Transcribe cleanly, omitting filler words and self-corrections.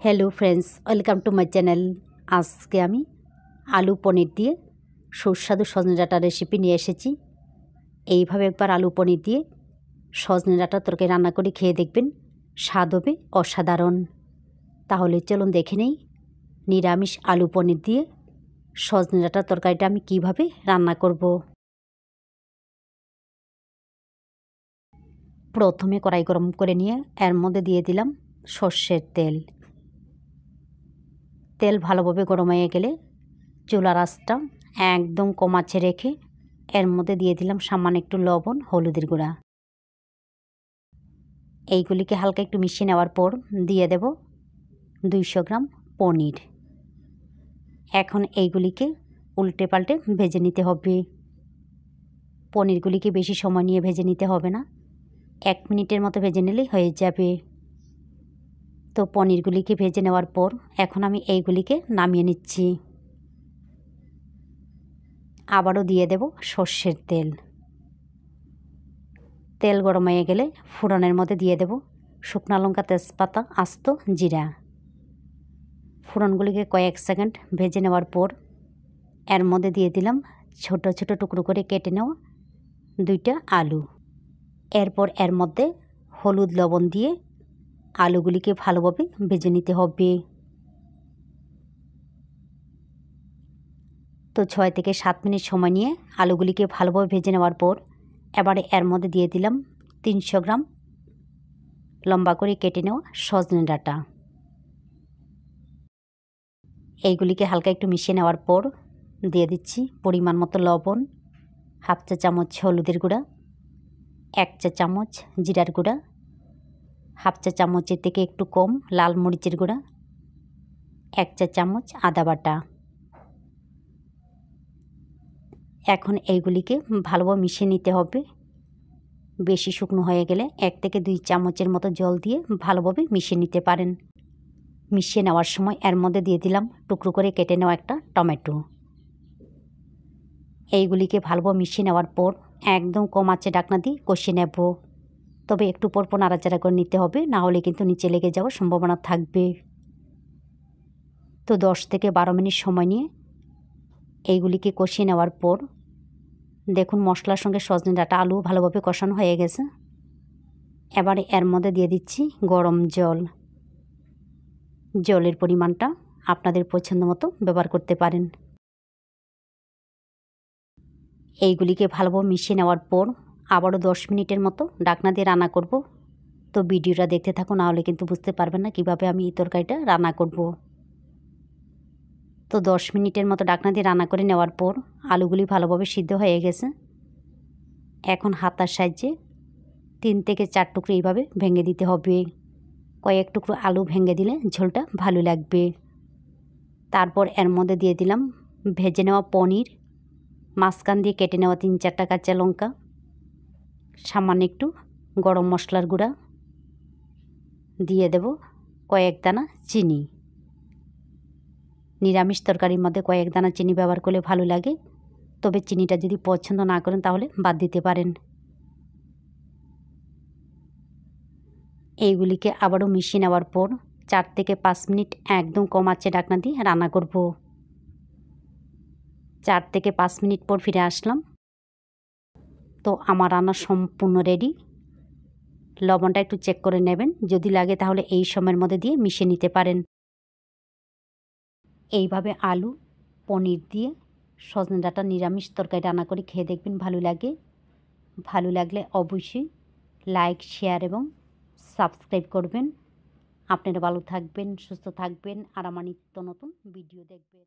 Hello friends, welcome to my channel. আজকে আমি আলু পনির দিয়ে সুস্বাদু সজনে ডাঁটার রেসিপি নিয়ে এসেছি। এইভাবে একবার আলু পনির দিয়ে সজনে ডাঁটার তরকারি রান্না করে খেয়ে দেখবেন, স্বাদ হবে অসাধারণ। তাহলে চলুন দেখে নেই নিরামিষ আলু পনির দিয়ে সজনে ডাঁটার তরকারিটা আমি কিভাবে রান্না করব। প্রথমে কড়াই গরম করে নিয়ে এর মধ্যে দিয়ে দিলাম সর্ষের তেল। তেল ভালোভাবে গরম হয়ে গেলে চুলার আঁচটা একদম কম আঁচে রেখে এর মধ্যে দিয়ে দিলাম সামান্য একটু লবণ, হলুদের গুঁড়া। এইগুলিকে হালকা একটু মিশিয়ে নেওয়ার পর দিয়ে দেব 200 গ্রাম পনির। এখন এইগুলিকে উল্টে পাল্টে ভেজে নিতে হবে। পনিরগুলিকে বেশি সময় নিয়ে ভেজে নিতে হবে না, 1 মিনিটের মতো ভেজে নিলেই হয়ে যাবে। তো পনিরগুলিকে ভেজে নেওয়ার পর এখন আমি এইগুলিকে নামিয়ে নিচ্ছি। আবারও দিয়ে দেব সর্ষের তেল। তেল গরম হয়ে গেলে ফোড়নের মধ্যে দিয়ে দেব শুকনো লঙ্কা, তেজপাতা, আস্ত জিরা। ফোড়নগুলিকে কয়েক সেকেন্ড ভেজে নেওয়ার পর এর মধ্যে দিয়ে দিলাম ছোট ছোট টুকরো করে কেটে নেওয়া 2টা আলু। এরপর এর মধ্যে হলুদ, লবণ দিয়ে আলুগুলিকে ভালোভাবে ভেজে নিতে হবে। তো 6 থেকে 7 মিনিট সময় নিয়ে আলুগুলিকে ভালোভাবে ভেজে নেওয়ার পর এবারে এর মধ্যে দিয়ে দিলাম 300 গ্রাম লম্বা করে কেটে নেওয়া সজনে ডাঁটা। এইগুলিকে হালকা একটু মিশিয়ে নেওয়ার পর দিয়ে দিচ্ছি পরিমাণ মতো লবণ, 1/2 চা চামচ হলুদের গুঁড়া, 1 চা চামচ জিরার গুঁড়া, 1/2 চা চামচের থেকে একটু কম লাল মরিচের গুঁড়া, 1 চা চামচ আদা বাটা। এখন এইগুলিকে ভালোভাবে মিশিয়ে নিতে হবে। বেশি শুকনো হয়ে গেলে 1 থেকে 2 চামচের মতো জল দিয়ে ভালোভাবে মিশিয়ে নিতে পারেন। মিশিয়ে নেওয়ার সময় এর মধ্যে দিয়ে দিলাম টুকরো করে কেটে নেওয়া একটা টমেটো। এইগুলিকে ভালোভাবে মিশিয়ে নেওয়ার পর একদম কম আঁচে ঢাকনা দিয়ে কষিয়ে নেব। তবে একটু পর পর নাড়াচাড়া করে নিতে হবে, না হলে কিন্তু নিচে লেগে যাওয়ার সম্ভাবনা থাকবে। তো 10 থেকে 12 মিনিট সময় নিয়ে এইগুলিকে কষিয়ে নেওয়ার পর দেখুন মশলার সঙ্গে সজনে ডাঁটা, আলু ভালোভাবে কষানো হয়ে গেছে। এবারে এর মধ্যে দিয়ে দিচ্ছি গরম জল। জলের পরিমাণটা আপনাদের পছন্দ মতো ব্যবহার করতে পারেন। এইগুলিকে ভালোভাবে মিশিয়ে নেওয়ার পর আবারও 10 মিনিটের মতো ঢাকনা দিয়ে রান্না করব। তো ভিডিওটা দেখতে থাকুন, নাহলে কিন্তু বুঝতে পারবেন না কিভাবে আমি এই তরকারিটা রান্না করব। তো 10 মিনিটের মতো ঢাকনা দিয়ে রান্না করে নেওয়ার পর আলুগুলি ভালোভাবে সিদ্ধ হয়ে গেছে। এখন হাতার সাহায্যে 3 থেকে 4 টুকরো এইভাবে ভেঙে দিতে হবে। কয়েক টুকরো আলু ভেঙে দিলে ঝোলটা ভালো লাগবে। তারপর এর মধ্যে দিয়ে দিলাম ভেজে নেওয়া পনির, মাঝখান দিয়ে কেটে নেওয়া 3-4টা কাঁচা লঙ্কা, সামান্য একটু গরম মশলার গুঁড়া, দিয়ে দেব কয়েক দানা চিনি। নিরামিষ তরকারির মধ্যে কয়েক দানা চিনি ব্যবহার করলে ভালো লাগে, তবে চিনিটা যদি পছন্দ না করেন তাহলে বাদ দিতে পারেন। এইগুলিকে আবারও মিশিয়ে নেওয়ার পর 4 থেকে 5 মিনিট একদম কম আঁচে ঢাকনা দিয়ে রান্না করব। 4 থেকে 5 মিনিট পর ফিরে আসলাম। তো আমার রান্না সম্পূর্ণ রেডি। লবণটা একটু চেক করে নেবেন, যদি লাগে তাহলে এই সময়ের মধ্যে দিয়ে মিশিয়ে নিতে পারেন। এইভাবে আলু পনির দিয়ে সজনে ডাঁটা নিরামিষ তরকারি রান্না করে খেয়ে দেখবেন, ভালো লাগে। ভালো লাগলে অবশ্যই লাইক, শেয়ার এবং সাবস্ক্রাইব করবেন। আপনারা ভালো থাকবেন, সুস্থ থাকবেন আর আমার নিত্য নতুন ভিডিও দেখবেন।